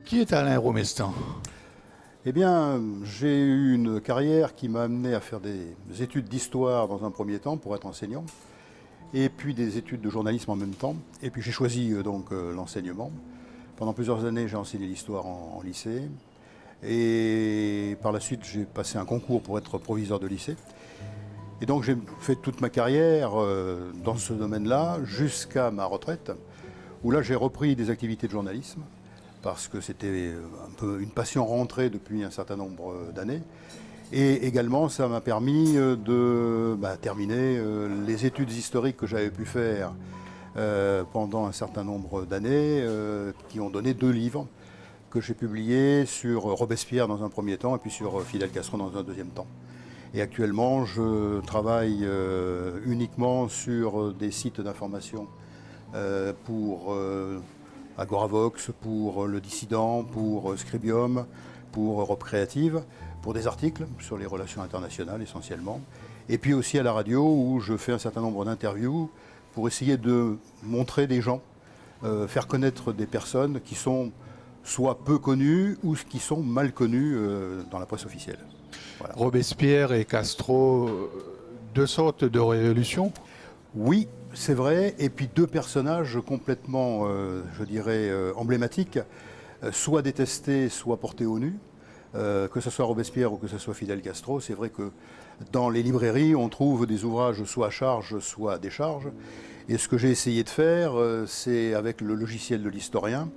Qui est Alain Romestan? Eh bien, j'ai eu une carrière qui m'a amené à faire des études d'histoire dans un premier temps pour être enseignant, et puis des études de journalisme en même temps. Et puis j'ai choisi l'enseignement. Pendant plusieurs années, j'ai enseigné l'histoire en lycée. Et par la suite, j'ai passé un concours pour être proviseur de lycée. Et donc j'ai fait toute ma carrière dans ce domaine-là jusqu'à ma retraite, où là j'ai repris des activités de journalisme, parce que c'était un peu une passion rentrée depuis un certain nombre d'années. Et également, ça m'a permis de terminer les études historiques que j'avais pu faire pendant un certain nombre d'années, qui ont donné 2 livres que j'ai publiés sur Robespierre dans un premier temps et puis sur Fidel Castro dans un deuxième temps. Et actuellement, je travaille uniquement sur des sites d'information pour Agoravox, pour Le Dissident, pour Scribium, pour Europe Créative, pour des articles sur les relations internationales essentiellement. Et puis aussi à la radio où je fais un certain nombre d'interviews pour essayer de montrer des gens, faire connaître des personnes qui sont soit peu connues ou qui sont mal connues dans la presse officielle. Voilà. Robespierre et Castro, 2 sortes de révolutions? Oui, c'est vrai. Et puis 2 personnages complètement, je dirais, emblématiques, soit détestés, soit portés au nu. Que ce soit Robespierre ou que ce soit Fidel Castro, c'est vrai que dans les librairies, on trouve des ouvrages soit à charge, soit à décharge. Et ce que j'ai essayé de faire, c'est avec le logiciel de l'historien,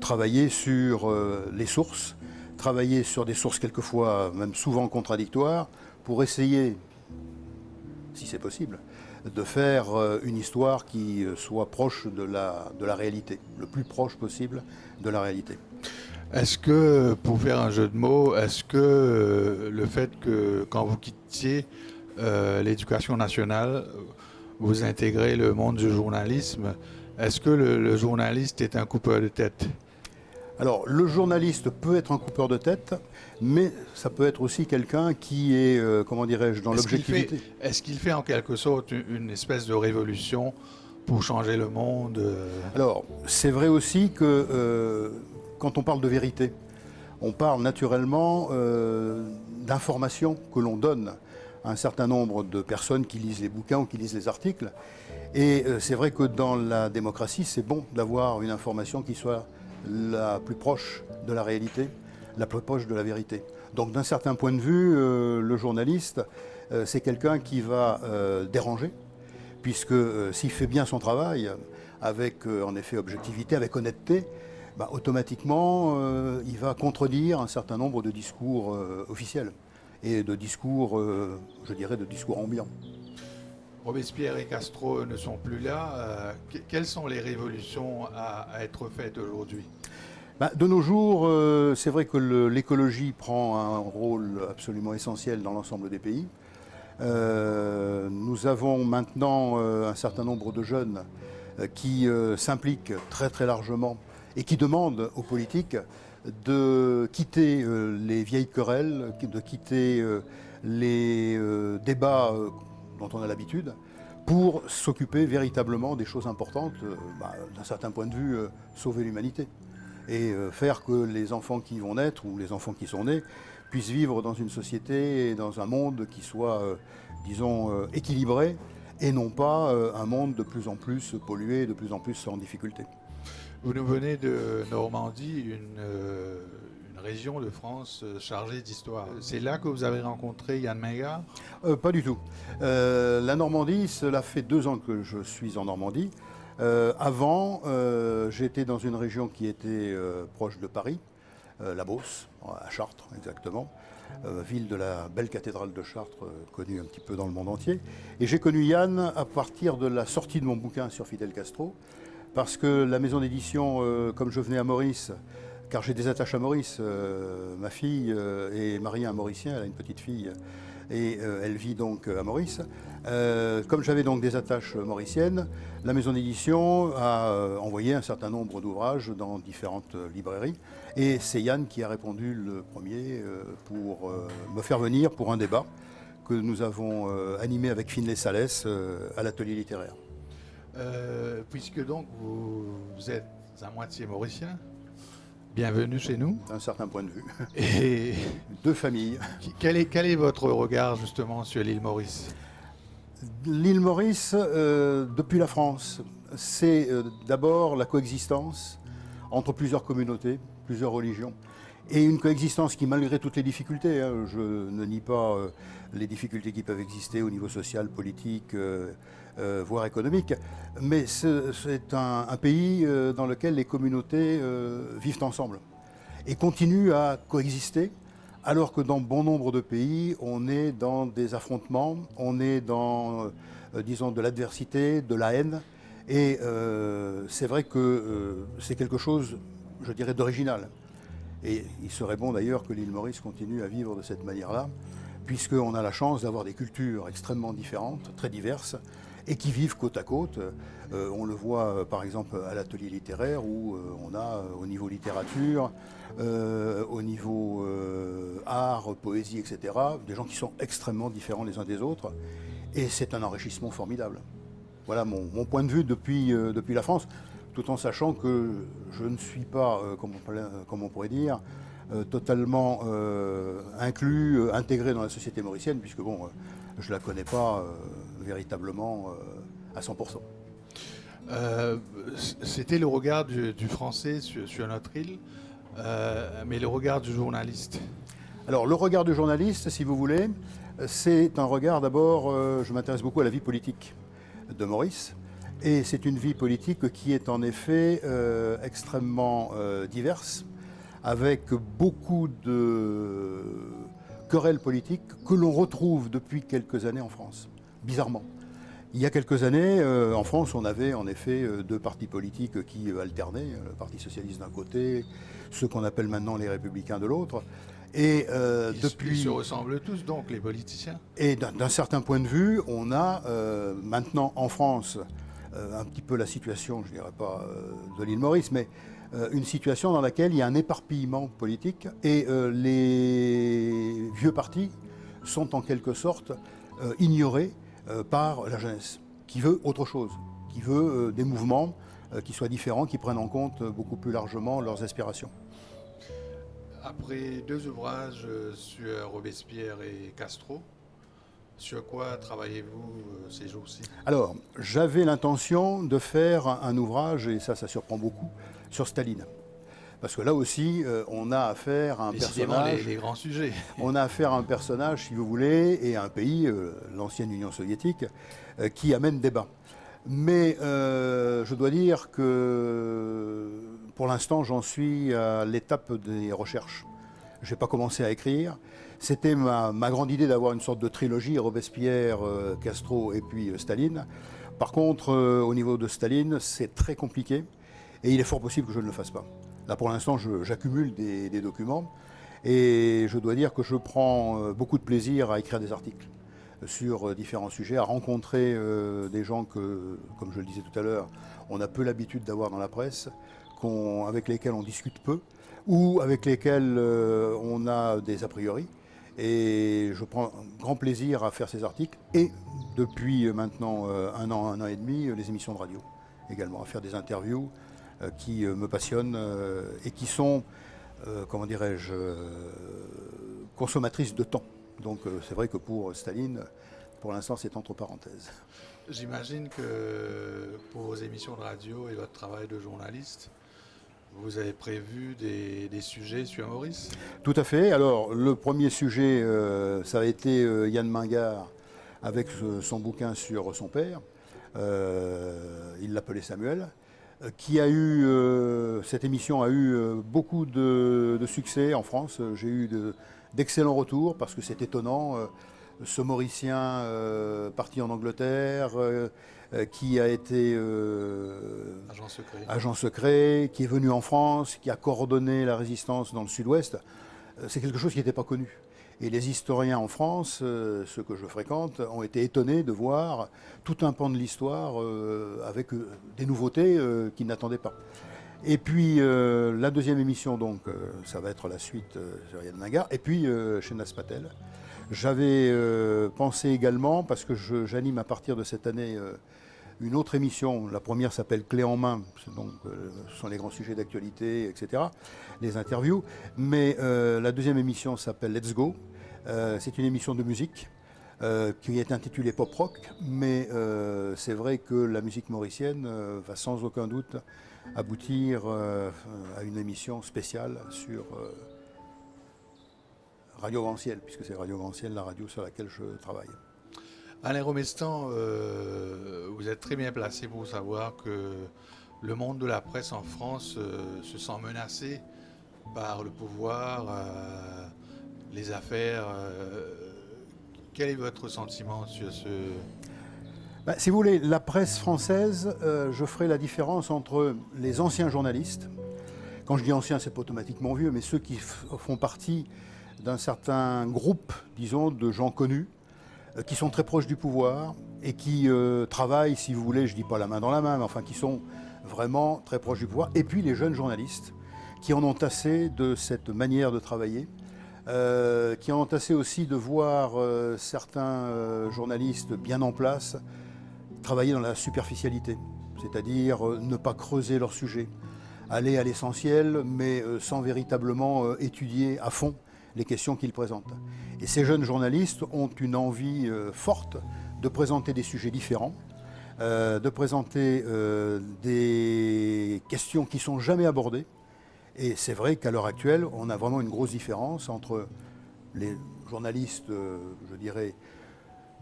travailler sur les sources, travailler sur des sources quelquefois, même souvent contradictoires, pour essayer, si c'est possible, de faire une histoire qui soit proche de la réalité, le plus proche possible de la réalité. Est-ce que, pour faire un jeu de mots, est-ce que le fait que quand vous quittiez l'éducation nationale, vous intégrez le monde du journalisme, est-ce que le journaliste est un coupeur de tête? Alors, le journaliste peut être un coupeur de tête, mais ça peut être aussi quelqu'un qui est, comment dirais-je, dans l'objectivité. Est-ce qu'il fait en quelque sorte une espèce de révolution pour changer le monde? Alors, c'est vrai aussi que quand on parle de vérité, on parle naturellement d'informations que l'on donne à un certain nombre de personnes qui lisent les bouquins ou qui lisent les articles. Et c'est vrai que dans la démocratie, c'est bon d'avoir une information qui soit la plus proche de la réalité, la plus proche de la vérité. Donc d'un certain point de vue, le journaliste, c'est quelqu'un qui va déranger, puisque s'il fait bien son travail, avec en effet objectivité, avec honnêteté, automatiquement, il va contredire un certain nombre de discours officiels et de discours, je dirais, de discours ambiants. Robespierre et Castro ne sont plus là. Quelles sont les révolutions à être faites aujourd'hui? De nos jours, c'est vrai que l'écologie prend un rôle absolument essentiel dans l'ensemble des pays. Nous avons maintenant un certain nombre de jeunes qui s'impliquent très très largement et qui demandent aux politiques de quitter les vieilles querelles, de quitter les débats dont on a l'habitude, pour s'occuper véritablement des choses importantes, d'un certain point de vue, sauver l'humanité. Et faire que les enfants qui vont naître, ou les enfants qui sont nés, puissent vivre dans une société et dans un monde qui soit, disons, équilibré, et non pas un monde de plus en plus pollué, de plus en plus en difficulté. Vous nous venez de Normandie, une région de France chargée d'histoire. C'est là que vous avez rencontré Yann Mingard? Pas du tout. La Normandie, cela fait 2 ans que je suis en Normandie. Avant, j'étais dans une région qui était proche de Paris, la Beauce, à Chartres exactement, ville de la belle cathédrale de Chartres, connue un petit peu dans le monde entier. Et j'ai connu Yann à partir de la sortie de mon bouquin sur Fidel Castro, parce que la maison d'édition, comme je venais à Maurice, car j'ai des attaches à Maurice, ma fille est mariée à un Mauricien, elle a une petite fille, et elle vit donc à Maurice. Comme j'avais donc des attaches mauriciennes, la maison d'édition a envoyé un certain nombre d'ouvrages dans différentes librairies. Et c'est Yann qui a répondu le premier pour me faire venir pour un débat que nous avons animé avec Finlay Salès à l'atelier littéraire. Puisque donc vous êtes à moitié mauricien, bienvenue chez nous. D'un certain point de vue. Et Deux familles. quel est votre regard justement sur l'île Maurice? L'île Maurice, depuis la France, c'est d'abord la coexistence entre plusieurs communautés, plusieurs religions, et une coexistence qui, malgré toutes les difficultés, je ne nie pas les difficultés qui peuvent exister au niveau social, politique, voire économique, mais c'est un pays dans lequel les communautés vivent ensemble et continuent à coexister, alors que dans bon nombre de pays, on est dans des affrontements, on est dans, disons, de l'adversité, de la haine, et c'est vrai que c'est quelque chose, je dirais, d'original. Et il serait bon d'ailleurs que l'île Maurice continue à vivre de cette manière-là, puisqu'on a la chance d'avoir des cultures extrêmement différentes, très diverses, et qui vivent côte à côte. On le voit par exemple à l'atelier littéraire où on a au niveau littérature, au niveau art, poésie, etc., des gens qui sont extrêmement différents les uns des autres. Et c'est un enrichissement formidable. Voilà mon point de vue depuis la France, tout en sachant que je ne suis pas, comme on pourrait dire, totalement inclus, intégré dans la société mauricienne, puisque bon, je ne la connais pas véritablement à 100%. C'était le regard du français sur notre île, mais le regard du journaliste. Alors le regard du journaliste, si vous voulez, c'est un regard d'abord, je m'intéresse beaucoup à la vie politique de Maurice, et c'est une vie politique qui est en effet extrêmement diverse, avec beaucoup de querelles politiques que l'on retrouve depuis quelques années en France, bizarrement. Il y a quelques années, en France, on avait en effet deux partis politiques qui alternaient, le Parti socialiste d'un côté, ceux qu'on appelle maintenant les Républicains de l'autre. Et Ils se ressemblent tous donc, les politiciens. Et d'un certain point de vue, on a maintenant en France un petit peu la situation, je ne dirais pas de l'île Maurice, mais une situation dans laquelle il y a un éparpillement politique et les vieux partis sont en quelque sorte ignorés par la jeunesse, qui veut autre chose, qui veut des mouvements qui soient différents, qui prennent en compte beaucoup plus largement leurs aspirations. Après deux ouvrages sur Robespierre et Castro, sur quoi travaillez-vous ces jours-ci? Alors, j'avais l'intention de faire un ouvrage, et ça surprend beaucoup, sur Staline. Parce que là aussi, on a affaire à un personnage. Les grands sujets. On a affaire à un personnage, si vous voulez, et à un pays, l'ancienne Union soviétique, qui amène débat. Mais je dois dire que pour l'instant, j'en suis à l'étape des recherches. Je n'ai pas commencé à écrire. C'était ma grande idée d'avoir une sorte de trilogie, Robespierre, Castro et puis Staline. Par contre, au niveau de Staline, c'est très compliqué et il est fort possible que je ne le fasse pas. Là, pour l'instant, j'accumule des documents et je dois dire que je prends beaucoup de plaisir à écrire des articles sur différents sujets, à rencontrer des gens que, comme je le disais tout à l'heure, on a peu l'habitude d'avoir dans la presse, avec lesquels on discute peu, ou avec lesquels on a des a priori. Et je prends grand plaisir à faire ces articles et depuis maintenant un an et demi, les émissions de radio également, à faire des interviews qui me passionnent et qui sont, comment dirais-je, consommatrices de temps. Donc c'est vrai que pour Staline, pour l'instant, c'est entre parenthèses. J'imagine que pour vos émissions de radio et votre travail de journaliste, vous avez prévu des sujets sur Maurice? Tout à fait. Alors, le premier sujet, ça a été Yann Mingard avec son bouquin sur son père. Il l'appelait Samuel. Qui a eu, cette émission a eu beaucoup de succès en France. J'ai eu d'excellents retours parce que c'est étonnant. Ce Mauricien parti en Angleterre, qui a été agent secret, qui est venu en France, qui a coordonné la résistance dans le sud-ouest, c'est quelque chose qui n'était pas connu. Et les historiens en France, ceux que je fréquente, ont été étonnés de voir tout un pan de l'histoire avec des nouveautés qu'ils n'attendaient pas. Et puis la deuxième émission, donc, ça va être la suite sur Yann Nagar. Et puis Shehnaz Patel. J'avais pensé également, parce que j'anime à partir de cette année une autre émission. La première s'appelle Clé en main, donc ce sont les grands sujets d'actualité, etc., les interviews. Mais la deuxième émission s'appelle Let's Go. C'est une émission de musique qui est intitulée Pop Rock, mais c'est vrai que la musique mauricienne va sans aucun doute aboutir à une émission spéciale sur Radio Grand Ciel, puisque c'est Radio Grand Ciel, la radio sur laquelle je travaille. Alain Romestan, vous êtes très bien placé pour savoir que le monde de la presse en France se sent menacé par le pouvoir, les affaires. Quel est votre sentiment sur ce... Si vous voulez, la presse française, je ferai la différence entre les anciens journalistes. Quand je dis anciens, c'est pas automatiquement vieux, mais ceux qui font partie d'un certain groupe, disons, de gens connus, qui sont très proches du pouvoir et qui travaillent, si vous voulez, je dis pas la main dans la main, mais enfin qui sont vraiment très proches du pouvoir. Et puis les jeunes journalistes qui en ont assez de cette manière de travailler, qui en ont assez aussi de voir certains journalistes bien en place travailler dans la superficialité, c'est-à-dire ne pas creuser leur sujet, aller à l'essentiel, mais sans véritablement étudier à fond les questions qu'ils présentent. Et ces jeunes journalistes ont une envie forte de présenter des sujets différents, de présenter des questions qui ne sont jamais abordées. Et c'est vrai qu'à l'heure actuelle, on a vraiment une grosse différence entre les journalistes, je dirais,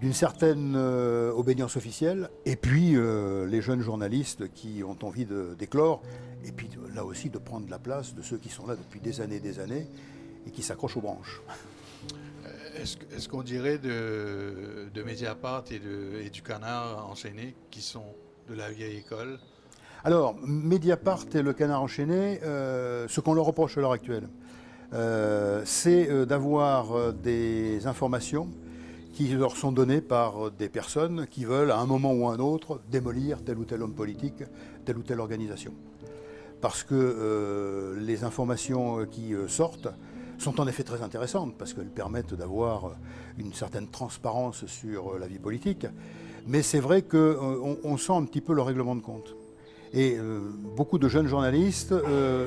d'une certaine obédience officielle, et puis les jeunes journalistes qui ont envie d'éclore, et puis là aussi de prendre la place de ceux qui sont là depuis des années et qui s'accrochent aux branches. Est-ce qu'on dirait de Mediapart et du Canard enchaîné qui sont de la vieille école? Alors, Mediapart et le Canard enchaîné, ce qu'on leur reproche à l'heure actuelle, c'est d'avoir des informations qui leur sont données par des personnes qui veulent, à un moment ou à un autre, démolir tel ou tel homme politique, telle ou telle organisation. Parce que les informations qui sortent sont en effet très intéressantes, parce qu'elles permettent d'avoir une certaine transparence sur la vie politique. Mais c'est vrai qu'on sent un petit peu le règlement de compte. Et beaucoup de jeunes journalistes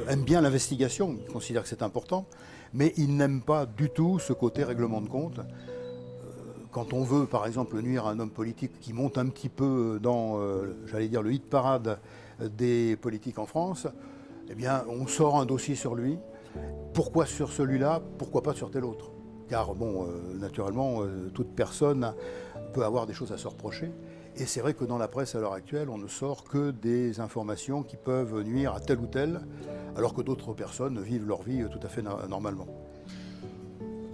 aiment bien l'investigation, ils considèrent que c'est important, mais ils n'aiment pas du tout ce côté règlement de compte. Quand on veut, par exemple, nuire à un homme politique qui monte un petit peu dans, j'allais dire, le hit parade des politiques en France, eh bien, on sort un dossier sur lui. Pourquoi sur celui-là? Pourquoi pas sur tel autre? Car, bon, naturellement, toute personne peut avoir des choses à se reprocher. Et c'est vrai que dans la presse, à l'heure actuelle, on ne sort que des informations qui peuvent nuire à tel ou tel, alors que d'autres personnes vivent leur vie tout à fait normalement.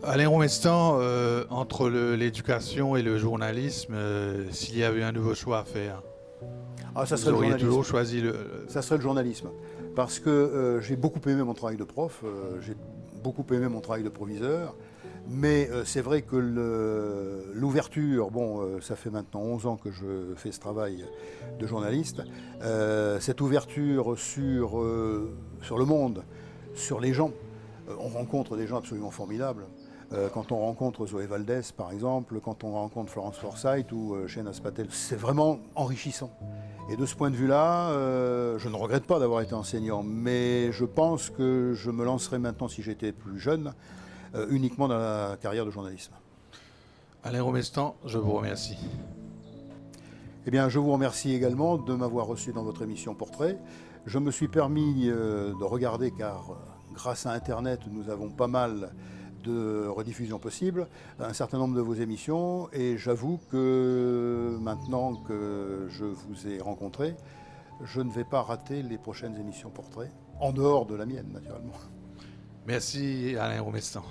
Alain Romestan, entre l'éducation et le journalisme, s'il y avait un nouveau choix à faire, ça serait vous auriez le journalisme. toujours choisi Ça serait le journalisme. Parce que j'ai beaucoup aimé mon travail de prof, j'ai beaucoup aimé mon travail de proviseur, mais c'est vrai que l'ouverture, ça fait maintenant 11 ans que je fais ce travail de journaliste, cette ouverture sur le monde, sur les gens, on rencontre des gens absolument formidables. Quand on rencontre Zoé Valdès, par exemple, quand on rencontre Florence Forsyth ou Shehnaz Patel, c'est vraiment enrichissant. Et de ce point de vue-là, je ne regrette pas d'avoir été enseignant, mais je pense que je me lancerai maintenant, si j'étais plus jeune, uniquement dans la carrière de journalisme. Alain Romestan, je vous remercie. Eh bien, je vous remercie également de m'avoir reçu dans votre émission Portrait. Je me suis permis de regarder, car grâce à Internet, nous avons pas mal de rediffusion possible, un certain nombre de vos émissions, et j'avoue que maintenant que je vous ai rencontré, je ne vais pas rater les prochaines émissions Portrait, en dehors de la mienne naturellement. Merci Alain Romestan.